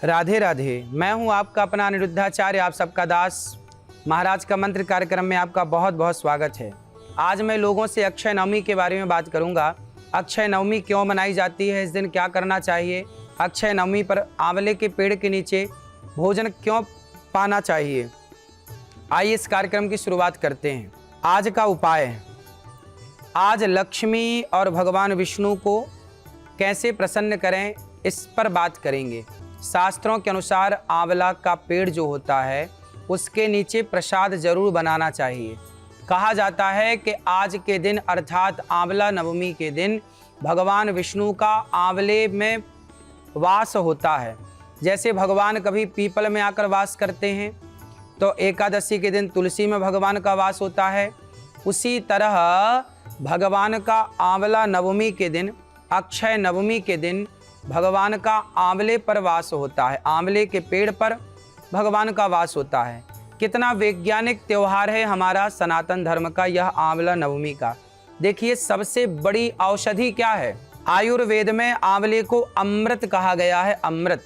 राधे राधे। मैं हूं आपका अपना अनिरुद्धाचार्य, आप सबका दास। महाराज का मंत्र कार्यक्रम में आपका बहुत बहुत स्वागत है। आज मैं लोगों से अक्षय नवमी के बारे में बात करूंगा। अक्षय नवमी क्यों मनाई जाती है, इस दिन क्या करना चाहिए, अक्षय नवमी पर आंवले के पेड़ के नीचे भोजन क्यों पाना चाहिए। आइए इस कार्यक्रम की शुरुआत करते हैं। आज का उपाय, आज लक्ष्मी और भगवान विष्णु को कैसे प्रसन्न करें इस पर बात करेंगे। शास्त्रों के अनुसार आंवला का पेड़ जो होता है उसके नीचे प्रसाद जरूर बनाना चाहिए। कहा जाता है कि आज के दिन अर्थात आंवला नवमी के दिन भगवान विष्णु का आंवले में वास होता है। जैसे भगवान कभी पीपल में आकर वास करते हैं तो एकादशी के दिन तुलसी में भगवान का वास होता है, उसी तरह भगवान का आंवला नवमी के दिन, अक्षय नवमी के दिन भगवान का आंवले पर वास होता है, आंवले के पेड़ पर भगवान का वास होता है। कितना वैज्ञानिक त्यौहार है हमारा सनातन धर्म का यह आंवला नवमी का। देखिए, सबसे बड़ी औषधि क्या है। आयुर्वेद में आंवले को अमृत कहा गया है, अमृत।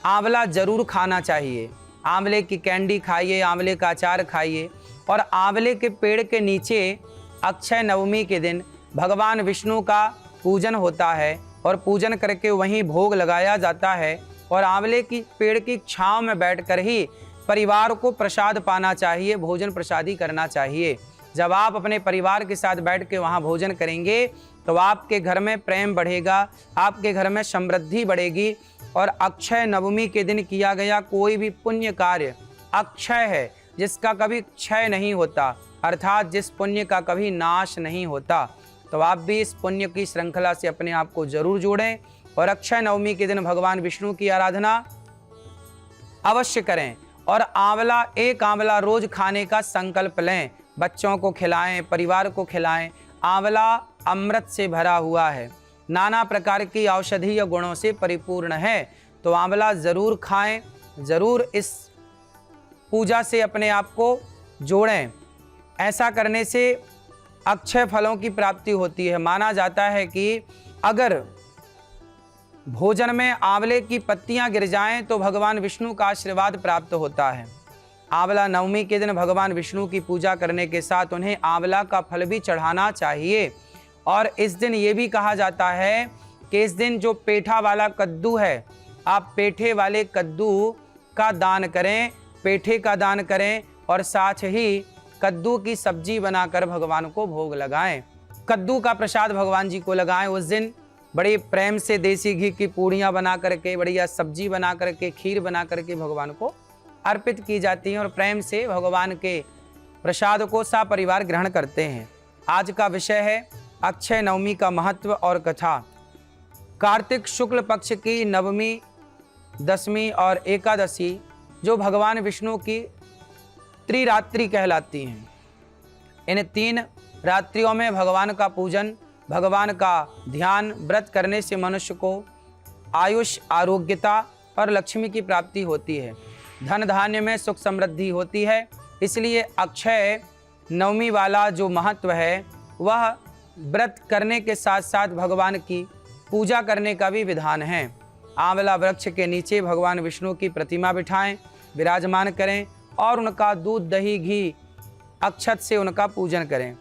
आंवला जरूर खाना चाहिए। आंवले की कैंडी खाइए, आंवले का अचार खाइए। और आंवले के पेड़ के नीचे अक्षय नवमी के दिन भगवान विष्णु का पूजन होता है और पूजन करके वहीं भोग लगाया जाता है। और आंवले की पेड़ की छांव में बैठकर ही परिवार को प्रसाद पाना चाहिए, भोजन प्रसादी करना चाहिए। जब आप अपने परिवार के साथ बैठ के वहाँ भोजन करेंगे तो आपके घर में प्रेम बढ़ेगा, आपके घर में समृद्धि बढ़ेगी। और अक्षय नवमी के दिन किया गया कोई भी पुण्य कार्य अक्षय है, जिसका कभी क्षय नहीं होता, अर्थात जिस पुण्य का कभी नाश नहीं होता। तो आप भी इस पुण्य की श्रृंखला से अपने आप को जरूर जोड़ें और अक्षय नवमी के दिन भगवान विष्णु की आराधना अवश्य करें। और एक आंवला रोज खाने का संकल्प लें। बच्चों को खिलाएं, परिवार को खिलाएं। आंवला अमृत से भरा हुआ है, नाना प्रकार की औषधीय गुणों से परिपूर्ण है। तो आंवला जरूर खाएं, जरूर इस पूजा से अपने आप को जोड़ें। ऐसा करने से अक्षय फलों की प्राप्ति होती है। माना जाता है कि अगर भोजन में आंवले की पत्तियां गिर जाएं तो भगवान विष्णु का आशीर्वाद प्राप्त होता है। आंवला नवमी के दिन भगवान विष्णु की पूजा करने के साथ उन्हें आंवला का फल भी चढ़ाना चाहिए। और इस दिन ये भी कहा जाता है कि इस दिन जो पेठा वाला कद्दू है, आप पेठे वाले कद्दू का दान करें, पेठे का दान करें और साथ ही कद्दू की सब्जी बनाकर भगवान को भोग लगाएं। कद्दू का प्रसाद भगवान जी को लगाएं। उस दिन बड़े प्रेम से देसी घी की पूड़ियाँ बना करके, बढ़िया सब्जी बना करके, खीर बना करके भगवान को अर्पित की जाती हैं और प्रेम से भगवान के प्रसाद को सपरिवार ग्रहण करते हैं। आज का विषय है अक्षय नवमी का महत्व और कथा। कार्तिक शुक्ल पक्ष की नवमी, दशमी और एकादशी जो भगवान विष्णु की त्रिरात्रि कहलाती हैं। इन 3 रात्रियों में भगवान का पूजन, भगवान का ध्यान, व्रत करने से मनुष्य को आयुष, आरोग्यता और लक्ष्मी की प्राप्ति होती है। धन धान्य में सुख समृद्धि होती है। इसलिए अक्षय नवमी वाला जो महत्व है वह व्रत करने के साथ साथ भगवान की पूजा करने का भी विधान है। आंवला वृक्ष के नीचे भगवान विष्णु की प्रतिमा बिठाएं, विराजमान करें और उनका दूध, दही, घी, अक्षत से उनका पूजन करें।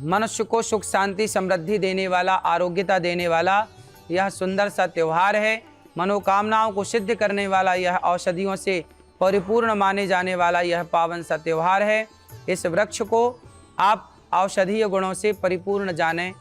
मनुष्य को सुख, शांति, समृद्धि देने वाला, आरोग्यता देने वाला यह सुंदर सा त्यौहार है। मनोकामनाओं को सिद्ध करने वाला यह औषधियों से परिपूर्ण माने जाने वाला यह पावन सा त्यौहार है। इस वृक्ष को आप औषधीय गुणों से परिपूर्ण जानें।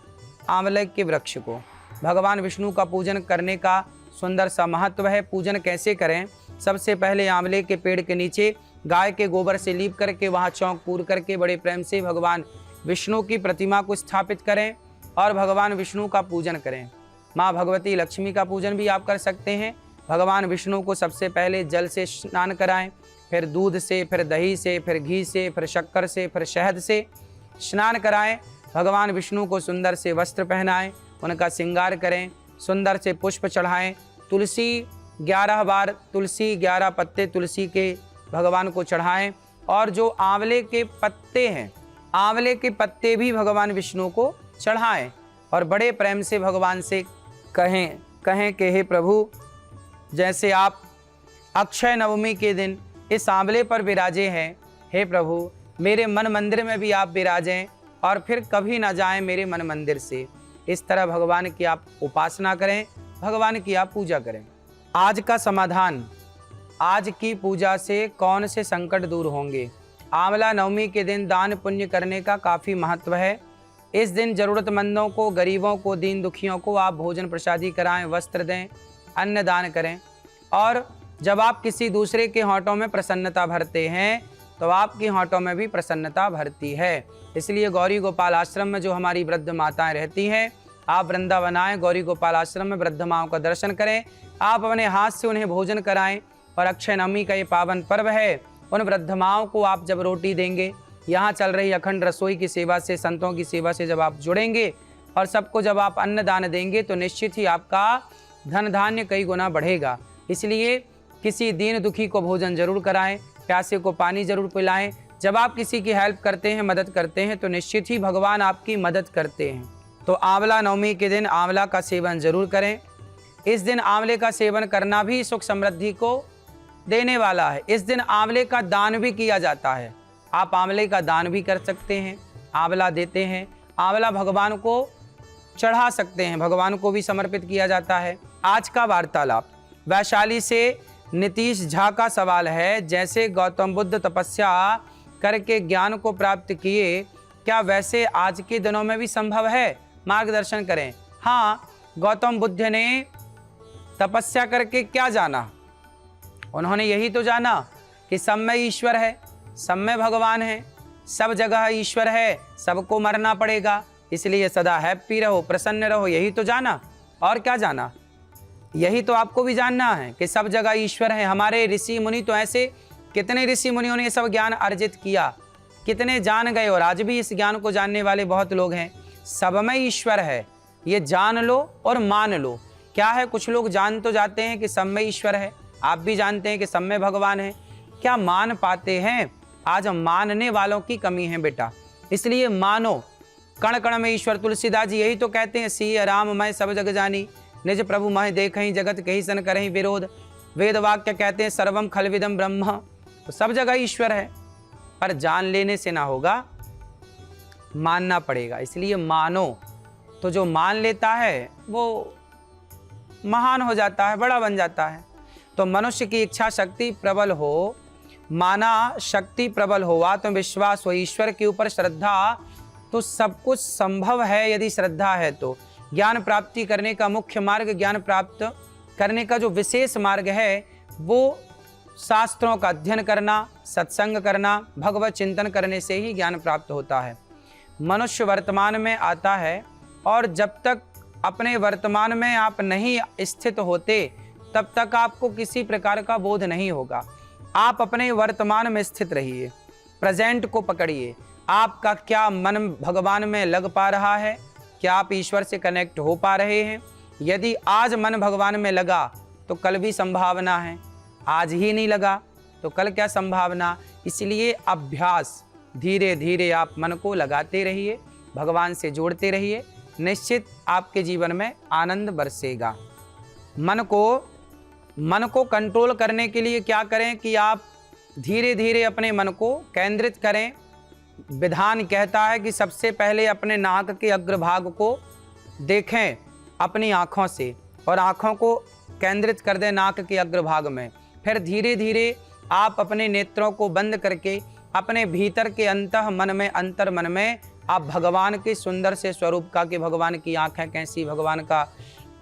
आंवले के वृक्ष को भगवान विष्णु का पूजन करने का सुंदर सा महत्व है। पूजन कैसे करें? सबसे पहले आंवले के पेड़ के नीचे गाय के गोबर से लीप करके वहाँ चौक पूर करके बड़े प्रेम से भगवान विष्णु की प्रतिमा को स्थापित करें और भगवान विष्णु का पूजन करें। माँ भगवती लक्ष्मी का पूजन भी आप कर सकते हैं। भगवान विष्णु को सबसे पहले जल से स्नान कराएं, फिर दूध से, फिर दही से, फिर घी से, फिर शक्कर से, फिर शहद से स्नान कराएं। भगवान विष्णु को सुंदर से वस्त्र पहनाएं, उनका श्रृंगार करें, सुंदर से पुष्प चढ़ाएं। तुलसी 11 बार, तुलसी 11 पत्ते तुलसी के भगवान को चढ़ाएं। और जो आंवले के पत्ते हैं, आंवले के पत्ते भी भगवान विष्णु को चढ़ाएं और बड़े प्रेम से भगवान से कहें कि हे प्रभु, जैसे आप अक्षय नवमी के दिन इस आंवले पर विराजे हैं। हे प्रभु, मेरे मन मंदिर में भी आप विराजें और फिर कभी ना जाएं मेरे मन मंदिर से। इस तरह भगवान की आप उपासना करें, भगवान की आप पूजा करें। आज का समाधान, आज की पूजा से कौन से संकट दूर होंगे। आंवला नवमी के दिन दान पुण्य करने का काफ़ी महत्व है। इस दिन ज़रूरतमंदों को, गरीबों को, दीन दुखियों को आप भोजन प्रसादी कराएं, वस्त्र दें, अन्न दान करें। और जब आप किसी दूसरे के होंठों में प्रसन्नता भरते हैं तो आपकी होंठों में भी प्रसन्नता भरती है। इसलिए गौरी गोपाल आश्रम में जो हमारी वृद्ध माताएं रहती हैं, आप वृंदावन आएं, गौरी गोपाल आश्रम में वृद्ध माओं का दर्शन करें, आप अपने हाथ से उन्हें भोजन कराएं। और अक्षय नवमी का ये पावन पर्व है, उन वृद्ध माओं को आप जब रोटी देंगे, यहाँ चल रही अखंड रसोई की सेवा से, संतों की सेवा से जब आप जुड़ेंगे और सबको जब आप अन्न दान देंगे तो निश्चित ही आपका धन धान्य कई गुना बढ़ेगा। इसलिए किसी दीन दुखी को भोजन जरूर कराएं, प्यासे को पानी जरूर पिलाएं। जब आप किसी की हेल्प करते हैं, मदद करते हैं तो निश्चित ही भगवान आपकी मदद करते हैं। तो आंवला नवमी के दिन आंवला का सेवन जरूर करें। इस दिन आंवले का सेवन करना भी सुख समृद्धि को देने वाला है। इस दिन आंवले का दान भी किया जाता है। आप आंवले का दान भी कर सकते हैं, आंवला देते हैं। आंवला भगवान को चढ़ा सकते हैं, भगवान को भी समर्पित किया जाता है। आज का वार्तालाप, वैशाली से नीतीश झा का सवाल है, जैसे गौतम बुद्ध तपस्या करके ज्ञान को प्राप्त किए, क्या वैसे आज के दिनों में भी संभव है? मार्गदर्शन करें। हाँ, गौतम बुद्ध ने तपस्या करके क्या जाना? उन्होंने यही तो जाना कि सब में ईश्वर है, सब में भगवान है, सब जगह ईश्वर है, सबको मरना पड़ेगा, इसलिए सदा हैप्पी रहो, प्रसन्न रहो, यही तो जाना। और क्या जाना? यही तो आपको भी जानना है कि सब जगह ईश्वर है। हमारे ऋषि मुनि तो ऐसे, कितने ऋषि मुनियों ने ये सब ज्ञान अर्जित किया, कितने जान गए, और आज भी इस ज्ञान को जानने वाले बहुत लोग हैं। सब में ईश्वर है, ये जान लो और मान लो। क्या है, कुछ लोग जान तो जाते हैं कि सब में ईश्वर है, आप भी जानते हैं कि सब में भगवान है, क्या मान पाते हैं? आज मानने वालों की कमी है बेटा, इसलिए मानो। कण कण में ईश्वर, तुलसीदास जी यही तो कहते हैं, सिय राम मैं सब जग जानी, निज प्रभु मह देखहीं, जगत कहीं सन करहीं विरोध। वेद वाक्य कहते हैं सर्वम खलविदम ब्रह्म, तो सब जगह ईश्वर है, पर जान लेने से ना होगा, मानना पड़ेगा। इसलिए मानो, तो जो मान लेता है वो महान हो जाता है, बड़ा बन जाता है। तो मनुष्य की इच्छा शक्ति प्रबल हो, माना शक्ति प्रबल हो, आत्मविश्वास हो, ईश्वर के ऊपर श्रद्धा, तो सब कुछ संभव है यदि श्रद्धा है तो। ज्ञान प्राप्ति करने का मुख्य मार्ग, ज्ञान प्राप्त करने का जो विशेष मार्ग है वो शास्त्रों का अध्ययन करना, सत्संग करना, भगवत चिंतन करने से ही ज्ञान प्राप्त होता है। मनुष्य वर्तमान में आता है और जब तक अपने वर्तमान में आप नहीं स्थित होते तब तक आपको किसी प्रकार का बोध नहीं होगा। आप अपने वर्तमान में स्थित रहिए, प्रेजेंट को पकड़िए। आपका क्या मन भगवान में लग पा रहा है? क्या आप ईश्वर से कनेक्ट हो पा रहे हैं? यदि आज मन भगवान में लगा तो कल भी संभावना है, आज ही नहीं लगा तो कल क्या संभावना। इसलिए अभ्यास, धीरे धीरे आप मन को लगाते रहिए, भगवान से जोड़ते रहिए, निश्चित आपके जीवन में आनंद बरसेगा। मन को कंट्रोल करने के लिए क्या करें कि आप धीरे धीरे अपने मन को केंद्रित करें। विधान कहता है कि सबसे पहले अपने नाक के अग्रभाग को देखें अपनी आँखों से, और आँखों को केंद्रित कर दें नाक के अग्रभाग में। फिर धीरे धीरे आप अपने नेत्रों को बंद करके अपने भीतर के अंतः मन में, अंतर मन में आप भगवान के सुंदर से स्वरूप का, कि भगवान की आँखें कैसी,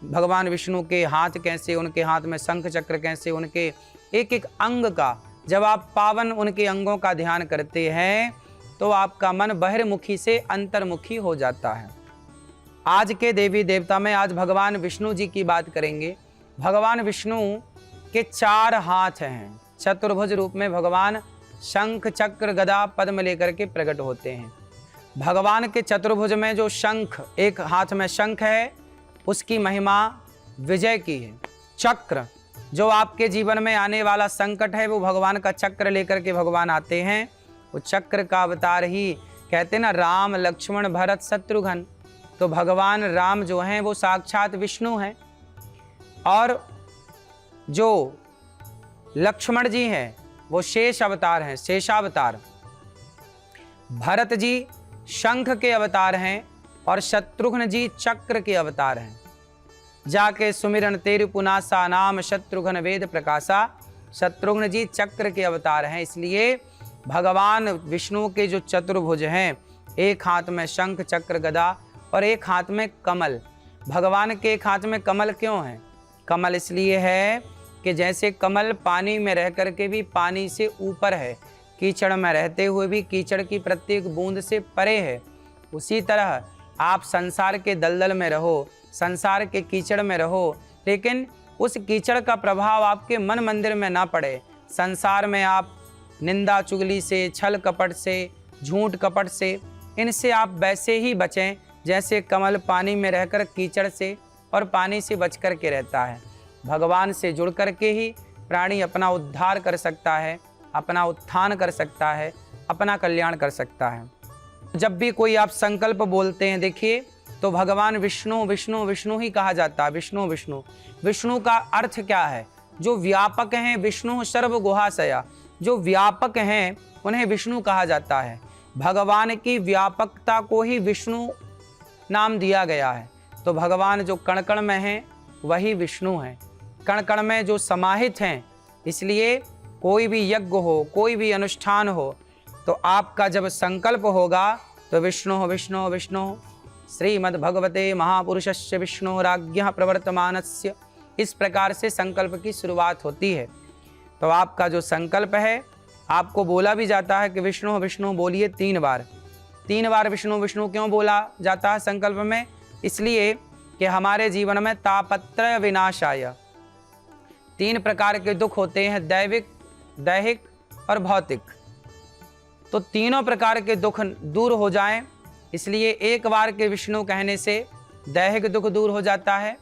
भगवान विष्णु के हाथ कैसे, उनके हाथ में शंख चक्र कैसे, उनके एक एक अंग का, जब आप पावन उनके अंगों का ध्यान करते हैं तो आपका मन बहिर्मुखी से अंतर्मुखी हो जाता है। आज के देवी देवता में आज भगवान विष्णु जी की बात करेंगे। भगवान विष्णु के 4 हाथ हैं, चतुर्भुज रूप में भगवान शंख चक्र गदा पद्म लेकर के प्रकट होते हैं। भगवान के चतुर्भुज में जो शंख, एक हाथ में शंख है, उसकी महिमा विजय की है। चक्र, जो आपके जीवन में आने वाला संकट है वो भगवान का चक्र लेकर के भगवान आते हैं। वो चक्र का अवतार ही कहते हैं ना, राम लक्ष्मण भरत शत्रुघ्न, तो भगवान राम जो हैं वो साक्षात विष्णु हैं। और जो लक्ष्मण जी हैं वो शेष अवतार हैं, शेषावतार। भरत जी शंख के अवतार हैं और शत्रुघ्न जी चक्र के अवतार हैं। जाके सुमिरन तेरु पुनासा नाम शत्रुघ्न वेद प्रकाशा। शत्रुघ्न जी चक्र के अवतार हैं, इसलिए भगवान विष्णु के जो चतुर्भुज हैं, एक हाथ में शंख चक्र गदा और एक हाथ में कमल। भगवान के एक हाथ में कमल क्यों है? कमल इसलिए है कि जैसे कमल पानी में रह करके भी पानी से ऊपर है, कीचड़ में रहते हुए भी कीचड़ की प्रत्येक बूंद से परे है, उसी तरह आप संसार के दलदल में रहो, संसार के कीचड़ में रहो, लेकिन उस कीचड़ का प्रभाव आपके मन मंदिर में ना पड़े। संसार में आप निंदा चुगली से, छल कपट से, झूठ कपट से, इनसे आप वैसे ही बचें जैसे कमल पानी में रहकर कीचड़ से और पानी से बच कर के रहता है। भगवान से जुड़ कर के ही प्राणी अपना उद्धार कर सकता है, अपना उत्थान कर सकता है, अपना कल्याण कर सकता है। जब भी कोई आप संकल्प बोलते हैं, देखिए तो भगवान विष्णु विष्णु विष्णु ही कहा जाता है। विष्णु विष्णु विष्णु का अर्थ क्या है? जो व्यापक हैं, विष्णु सर्व गुहाशया, जो व्यापक हैं उन्हें विष्णु कहा जाता है। भगवान की व्यापकता को ही विष्णु नाम दिया गया है। तो भगवान जो कण कण में हैं वही विष्णु हैं, कण कण में जो समाहित हैं। इसलिए कोई भी यज्ञ हो, कोई भी अनुष्ठान हो, तो आपका जब संकल्प होगा तो विष्णु विष्णु विष्णु श्रीमद्भगवते महापुरुषस्य विष्णुराज्ञः प्रवर्तमानस्य, इस प्रकार से संकल्प की शुरुआत होती है। तो आपका जो संकल्प है, आपको बोला भी जाता है कि विष्णु विष्णु बोलिए 3 बार। 3 बार विष्णु विष्णु क्यों बोला जाता है संकल्प में? इसलिए कि हमारे जीवन में तापत्रय विनाशाय 3 प्रकार के दुख होते हैं, दैविक, दैहिक और भौतिक। तो तीनों प्रकार के दुख दूर हो जाएं, इसलिए एक बार के विष्णु कहने से दैहिक दुख दूर हो जाता है,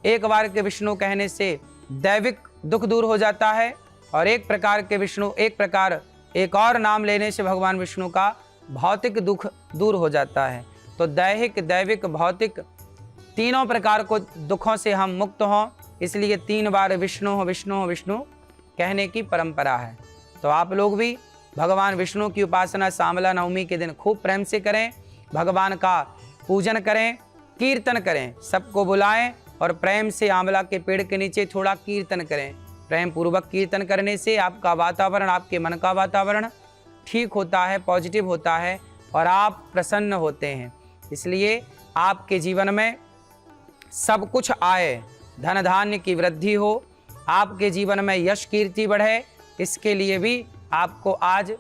एक बार के विष्णु कहने से दैविक दुख दूर हो जाता है, और एक प्रकार के विष्णु, एक और नाम लेने से भगवान विष्णु का भौतिक दुख दूर हो जाता है। तो दैहिक, दैविक, भौतिक तीनों प्रकार को दुखों से हम मुक्त हों, इसलिए 3 बार विष्णु विष्णु विष्णु कहने की परंपरा है। तो आप लोग भी भगवान विष्णु की उपासना शामला नवमी के दिन खूब प्रेम से करें, भगवान का पूजन करें, कीर्तन करें, सबको बुलाएं और प्रेम से आंवला के पेड़ के नीचे थोड़ा कीर्तन करें। प्रेम पूर्वक कीर्तन करने से आपका वातावरण, आपके मन का वातावरण ठीक होता है, पॉजिटिव होता है और आप प्रसन्न होते हैं। इसलिए आपके जीवन में सब कुछ आए, धन धान्य की वृद्धि हो, आपके जीवन में यश कीर्ति बढ़े, इसके लिए भी आपको आज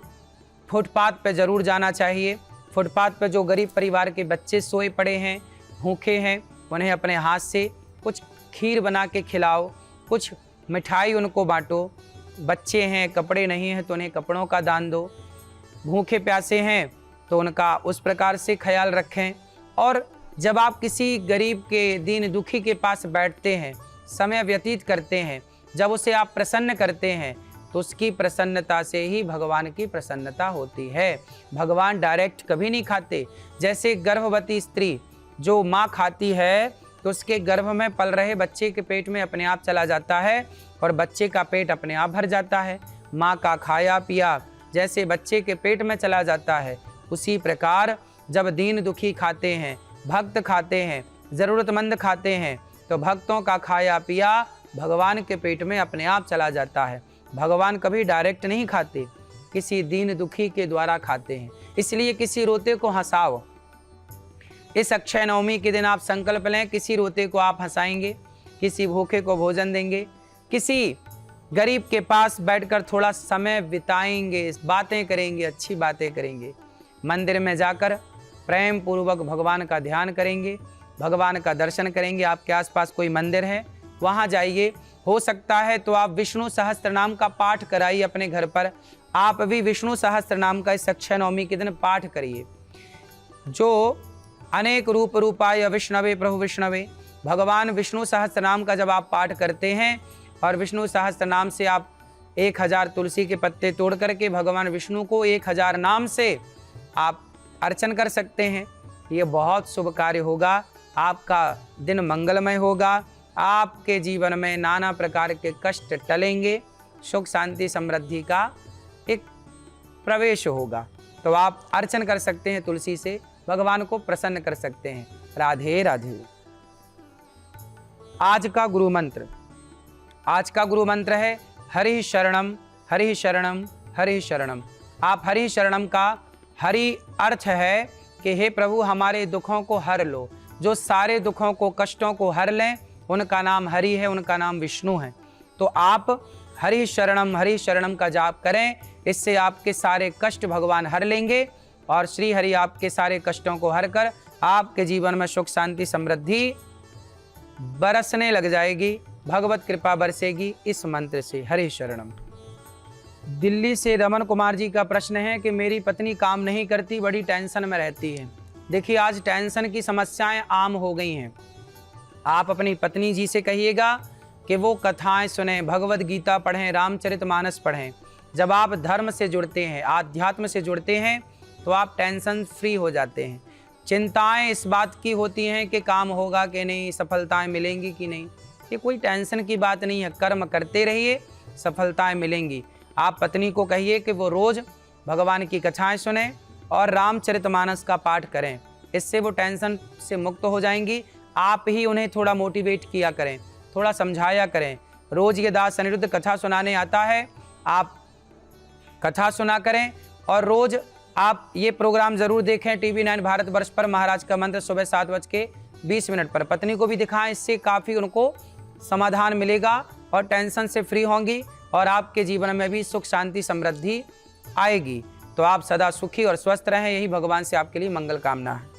फुटपाथ पे ज़रूर जाना चाहिए। फुटपाथ पे जो गरीब परिवार के बच्चे सोए पड़े हैं, भूखे हैं, उन्हें अपने हाथ से कुछ खीर बना के खिलाओ, कुछ मिठाई उनको बांटो। बच्चे हैं, कपड़े नहीं हैं तो उन्हें कपड़ों का दान दो। भूखे प्यासे हैं तो उनका उस प्रकार से ख्याल रखें। और जब आप किसी गरीब के, दीन दुखी के पास बैठते हैं, समय व्यतीत करते हैं, जब उसे आप प्रसन्न करते हैं, तो उसकी प्रसन्नता से ही भगवान की प्रसन्नता होती है। भगवान डायरेक्ट कभी नहीं खाते। जैसे गर्भवती स्त्री जो माँ खाती है तो उसके गर्भ में पल रहे बच्चे के पेट में अपने आप चला जाता है और बच्चे का पेट अपने आप भर जाता है। माँ का खाया पिया जैसे बच्चे के पेट में चला जाता है, उसी प्रकार जब दीन दुखी खाते हैं, भक्त खाते हैं, ज़रूरतमंद खाते हैं, तो भक्तों का खाया पिया भगवान के पेट में अपने आप चला जाता है। भगवान कभी डायरेक्ट नहीं खाते, किसी दीन दुखी के द्वारा खाते हैं। इसलिए किसी रोते को हंसाओ। इस अक्षय नवमी के दिन आप संकल्प लें, किसी रोते को आप हंसाएंगे, किसी भूखे को भोजन देंगे, किसी गरीब के पास बैठकर थोड़ा समय बिताएंगे, बातें करेंगे, अच्छी बातें करेंगे। मंदिर में जाकर प्रेम पूर्वक भगवान का ध्यान करेंगे, भगवान का दर्शन करेंगे। आपके आसपास कोई मंदिर है, वहाँ जाइए। हो सकता है तो आप विष्णु सहस्त्र नाम का पाठ कराइए अपने घर पर। आप भी विष्णु सहस्त्र नाम का इस अक्षय नवमी के दिन पाठ करिए। जो अनेक रूप रूपाय विष्णवे प्रभु विष्णवे, भगवान विष्णु सहस्त्र नाम का जब आप पाठ करते हैं और विष्णु सहस्त्र नाम से आप 1000 तुलसी के पत्ते तोड़ करके भगवान विष्णु को 1000 नाम से आप अर्चन कर सकते हैं। ये बहुत शुभ कार्य होगा, आपका दिन मंगलमय होगा, आपके जीवन में नाना प्रकार के कष्ट टलेंगे सुख शांति समृद्धि का एक प्रवेश होगा। तो आप अर्चन कर सकते हैं, तुलसी से भगवान को प्रसन्न कर सकते हैं। राधे राधे। आज का गुरु मंत्र, आज का गुरु मंत्र है हरि शरणम हरि शरणम हरि शरणम। आप हरि शरणम का हरि अर्थ है कि हे प्रभु हमारे दुखों को हर लो। जो सारे दुखों को कष्टों को हर लें उनका नाम हरि है, उनका नाम विष्णु है। तो आप हरि शरणम का जाप करें, इससे आपके सारे कष्ट भगवान हर लेंगे और श्री हरि आपके सारे कष्टों को हर कर आपके जीवन में सुख शांति समृद्धि बरसने लग जाएगी, भगवत कृपा बरसेगी इस मंत्र से। हरि शरणम। दिल्ली से रमन कुमार जी का प्रश्न है कि मेरी पत्नी काम नहीं करती, बड़ी टेंशन में रहती है। देखिए, आज टेंशन की समस्याएं आम हो गई हैं। आप अपनी पत्नी जी से कहिएगा कि वो कथाएं सुने, भगवत गीता पढ़ें, रामचरितमानस पढ़ें। जब आप धर्म से जुड़ते हैं, आध्यात्म से जुड़ते हैं, तो आप टेंशन फ्री हो जाते हैं। चिंताएं इस बात की होती हैं कि काम होगा कि नहीं, सफलताएं मिलेंगी कि नहीं। ये कोई टेंशन की बात नहीं है, कर्म करते रहिए, सफलताएं मिलेंगी। आप पत्नी को कहिए कि वो रोज भगवान की कथाएं सुने और रामचरितमानस का पाठ करें, इससे वो टेंशन से मुक्त हो जाएंगी। आप ही उन्हें थोड़ा मोटिवेट किया करें, थोड़ा समझाया करें। रोज ये दास अनिरुद्ध कथा सुनाने आता है, आप कथा सुना करें और रोज आप ये प्रोग्राम जरूर देखें टीवी 9 भारतवर्ष पर। महाराज का मंत्र सुबह 7:20 पर पत्नी को भी दिखाएं, इससे काफ़ी उनको समाधान मिलेगा और टेंशन से फ्री होंगी और आपके जीवन में भी सुख शांति समृद्धि आएगी। तो आप सदा सुखी और स्वस्थ रहें, यही भगवान से आपके लिए मंगल कामना है।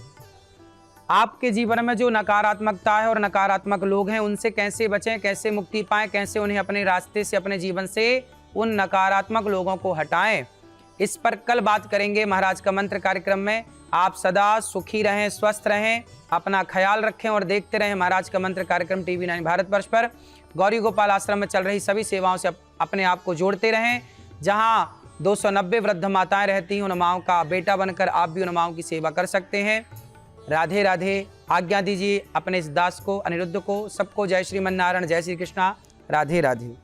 आपके जीवन में जो नकारात्मकता है और नकारात्मक लोग हैं, उनसे कैसे बचें, कैसे मुक्ति पाएं, कैसे उन्हें अपने रास्ते से, अपने जीवन से उन नकारात्मक लोगों को हटाएं, इस पर कल बात करेंगे महाराज का मंत्र कार्यक्रम में। आप सदा सुखी रहें, स्वस्थ रहें, अपना ख्याल रखें और देखते रहें महाराज का मंत्र कार्यक्रम टीवी 9 भारतवर्ष पर। गौरी गोपाल आश्रम में चल रही सभी सेवाओं से अपने आप को जोड़ते रहें। जहां 290 वृद्ध माताएं रहती हैं, उन माओं का बेटा बनकर आप भी उन माओं की सेवा कर सकते हैं। राधे राधे। आज्ञा दीजिए अपने इस दास को, अनिरुद्ध को। सबको जय श्रीमन नारायण, जय श्री कृष्णा। राधे राधे।